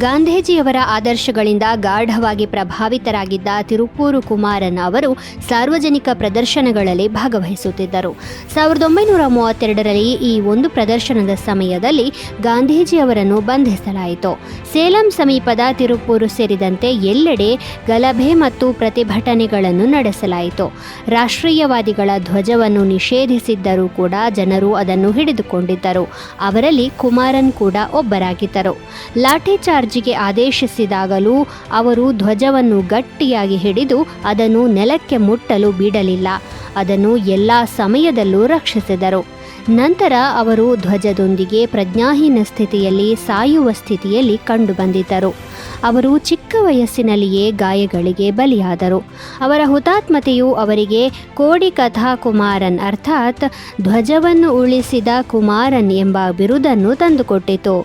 ಗಾಂಧೀಜಿಯವರ ಆದರ್ಶಗಳಿಂದ ಗಾಢವಾಗಿ ಪ್ರಭಾವಿತರಾಗಿದ್ದ ತಿರುಪೂರು ಕುಮಾರನ್ ಅವರು ಸಾರ್ವಜನಿಕ ಪ್ರದರ್ಶನಗಳಲ್ಲಿ ಭಾಗವಹಿಸುತ್ತಿದ್ದರು. 1932ರಲ್ಲಿ ಈ ಒಂದು ಪ್ರದರ್ಶನದ ಸಮಯದಲ್ಲಿ ಗಾಂಧೀಜಿಯವರನ್ನು ಬಂಧಿಸಲಾಯಿತು. ಸೇಲಂ ಸಮೀಪದ ತಿರುಪೂರು ಸೇರಿದಂತೆ ಎಲ್ಲೆಡೆ ಗಲಭೆ ಮತ್ತು ಪ್ರತಿಭಟನೆಗಳನ್ನು ನಡೆಸಲಾಯಿತು. ರಾಷ್ಟ್ರೀಯವಾದಿಗಳ ಧ್ವಜವನ್ನು ನಿಷೇಧಿಸಿದ್ದರೂ ಕೂಡ ಜನರು ಅದನ್ನು ಹಿಡಿದುಕೊಂಡಿದ್ದರು. ಅವರಲ್ಲಿ ಕುಮಾರನ್ ಕೂಡ ಒಬ್ಬರಾಗಿದ್ದರು. ಲಾಠಿ ಚಾರ್ಜಿಗೆ ಆದೇಶಿಸಿದಾಗಲೂ ಅವರು ಧ್ವಜವನ್ನು ಗಟ್ಟಿಯಾಗಿ ಹಿಡಿದು ಅದನ್ನು ನೆಲಕ್ಕೆ ಮುಟ್ಟಲು ಬಿಡಲಿಲ್ಲ. ಅದನ್ನು ಎಲ್ಲ ಸಮಯದಲ್ಲೂ ರಕ್ಷಿಸಿದರು. ನಂತರ ಅವರು ಧ್ವಜದೊಂದಿಗೆ ಪ್ರಜ್ಞಾಹೀನ ಸ್ಥಿತಿಯಲ್ಲಿ ಸಾಯುವ ಸ್ಥಿತಿಯಲ್ಲಿ ಕಂಡುಬಂದಿದ್ದರು. ಅವರು ಚಿಕ್ಕ ವಯಸ್ಸಿನಲ್ಲಿಯೇ ಗಾಯಗಳಿಗೆ ಬಲಿಯಾದರು. ಅವರ ಹುತಾತ್ಮತೆಯು ಅವರಿಗೆ ಕೋಡಿ ಕಥಾ ಕುಮಾರನ್ ಅರ್ಥಾತ್ ಧ್ವಜವನ್ನು ಉಳಿಸಿದ ಕುಮಾರನ್ ಎಂಬ ಬಿರುದನ್ನು ತಂದುಕೊಟ್ಟಿತು.